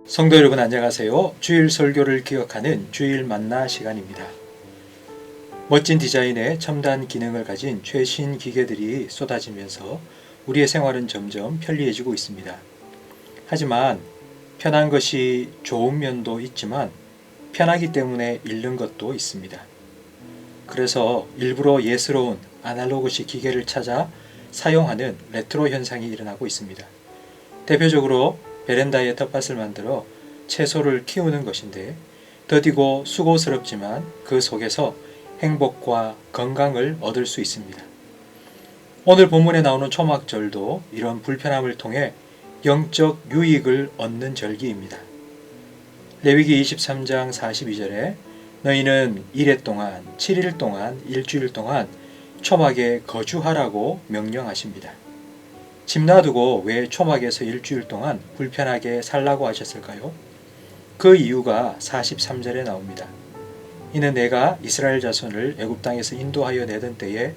성도 여러분 안녕하세요. 주일 설교를 기억하는 주일 만나 시간입니다. 멋진 디자인의 첨단 기능을 가진 최신 기계들이 쏟아지면서 우리의 생활은 점점 편리해지고 있습니다. 하지만 편한 것이 좋은 면도 있지만 편하기 때문에 잃는 것도 있습니다. 그래서 일부러 예스러운 아날로그식 기계를 찾아 사용하는 레트로 현상이 일어나고 있습니다. 대표적으로 베란다에 텃밭을 만들어 채소를 키우는 것인데 더디고 수고스럽지만 그 속에서 행복과 건강을 얻을 수 있습니다. 오늘 본문에 나오는 초막절도 이런 불편함을 통해 영적 유익을 얻는 절기입니다. 레위기 23장 42절에 너희는 이레 동안 7일 동안 일주일 동안 초막에 거주하라고 명령하십니다. 집 놔두고 왜 초막에서 일주일 동안 불편하게 살라고 하셨을까요? 그 이유가 43절에 나옵니다. 이는 내가 이스라엘 자손을 애굽 땅에서 인도하여 내던 때에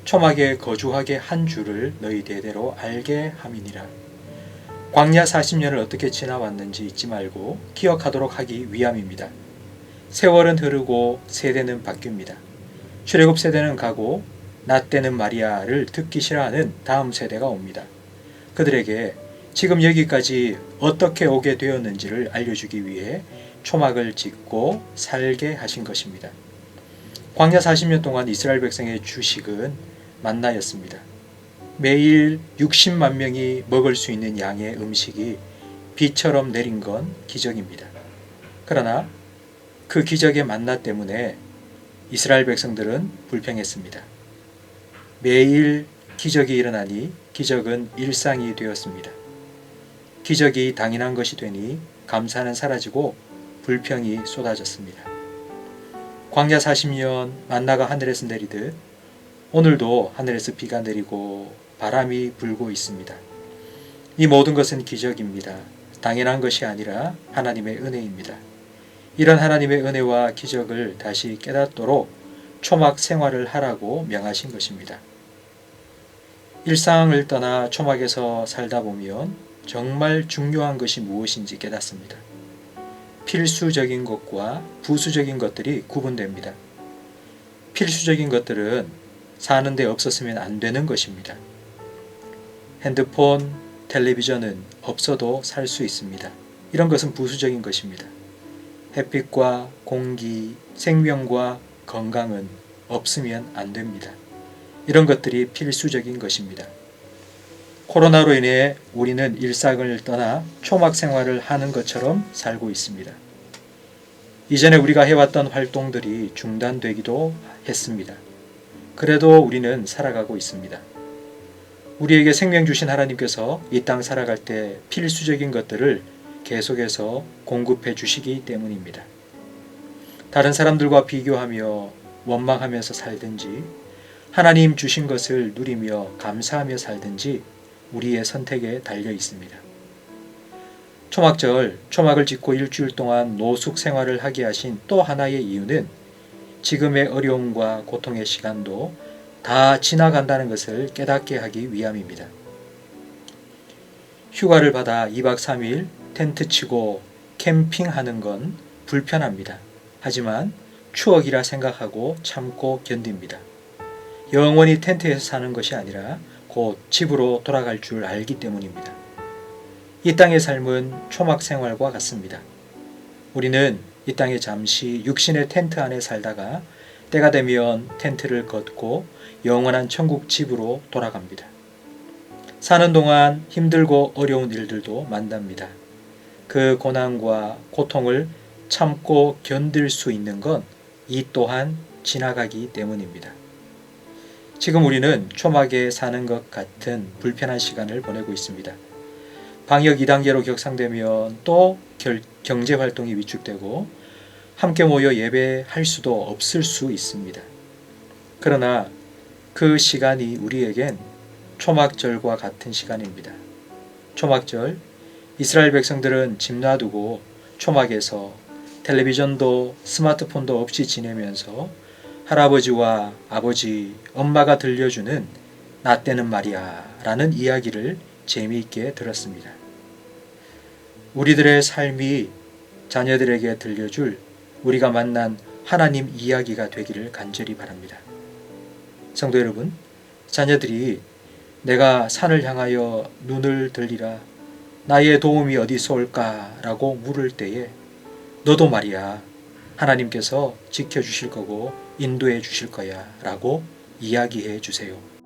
초막에 거주하게 한 줄을 너희 대대로 알게 함이니라. 광야 40년을 어떻게 지나왔는지 잊지 말고 기억하도록 하기 위함입니다. 세월은 흐르고 세대는 바뀝니다. 출애굽 세대는 가고 나 때는 말이야를 듣기 싫어하는 다음 세대가 옵니다. 그들에게 지금 여기까지 어떻게 오게 되었는지를 알려주기 위해 초막을 짓고 살게 하신 것입니다. 광야 40년 동안 이스라엘 백성의 주식은 만나였습니다. 매일 60만 명이 먹을 수 있는 양의 음식이 비처럼 내린 건 기적입니다. 그러나 그 기적의 만나 때문에 이스라엘 백성들은 불평했습니다. 매일 기적이 일어나니 기적은 일상이 되었습니다. 기적이 당연한 것이 되니 감사는 사라지고 불평이 쏟아졌습니다. 광야 40년 만나가 하늘에서 내리듯 오늘도 하늘에서 비가 내리고 바람이 불고 있습니다. 이 모든 것은 기적입니다. 당연한 것이 아니라 하나님의 은혜입니다. 이런 하나님의 은혜와 기적을 다시 깨닫도록 초막 생활을 하라고 명하신 것입니다. 일상을 떠나 초막에서 살다 보면 정말 중요한 것이 무엇인지 깨닫습니다. 필수적인 것과 부수적인 것들이 구분됩니다. 필수적인 것들은 사는데 없었으면 안 되는 것입니다. 핸드폰, 텔레비전은 없어도 살 수 있습니다. 이런 것은 부수적인 것입니다. 햇빛과 공기, 생명과 건강은 없으면 안 됩니다. 이런 것들이 필수적인 것입니다. 코로나로 인해 우리는 일상을 떠나 초막 생활을 하는 것처럼 살고 있습니다. 이전에 우리가 해왔던 활동들이 중단되기도 했습니다. 그래도 우리는 살아가고 있습니다. 우리에게 생명 주신 하나님께서 이 땅 살아갈 때 필수적인 것들을 계속해서 공급해 주시기 때문입니다. 다른 사람들과 비교하며 원망하면서 살든지 하나님 주신 것을 누리며 감사하며 살든지 우리의 선택에 달려 있습니다. 초막절, 초막을 짓고 일주일 동안 노숙 생활을 하게 하신 또 하나의 이유는 지금의 어려움과 고통의 시간도 다 지나간다는 것을 깨닫게 하기 위함입니다. 휴가를 받아 2박 3일 텐트 치고 캠핑하는 건 불편합니다. 하지만 추억이라 생각하고 참고 견딥니다. 영원히 텐트에서 사는 것이 아니라 곧 집으로 돌아갈 줄 알기 때문입니다. 이 땅의 삶은 초막 생활과 같습니다. 우리는 이 땅에 잠시 육신의 텐트 안에 살다가 때가 되면 텐트를 걷고 영원한 천국 집으로 돌아갑니다. 사는 동안 힘들고 어려운 일들도 만납니다. 그 고난과 고통을 참고 견딜 수 있는 건 이 또한 지나가기 때문입니다. 지금 우리는 초막에 사는 것 같은 불편한 시간을 보내고 있습니다. 방역 2단계로 격상되면 또 경제활동이 위축되고 함께 모여 예배할 수도 없을 수 있습니다. 그러나 그 시간이 우리에겐 초막절과 같은 시간입니다. 초막절, 이스라엘 백성들은 집 놔두고 초막에서 텔레비전도 스마트폰도 없이 지내면서 할아버지와 아버지, 엄마가 들려주는 나 때는 말이야 라는 이야기를 재미있게 들었습니다. 우리들의 삶이 자녀들에게 들려줄 우리가 만난 하나님 이야기가 되기를 간절히 바랍니다. 성도 여러분, 자녀들이 내가 산을 향하여 눈을 들리라 나의 도움이 어디서 올까? 라고 물을 때에 너도 말이야 하나님께서 지켜주실 거고 인도해 주실 거야 라고 이야기해 주세요.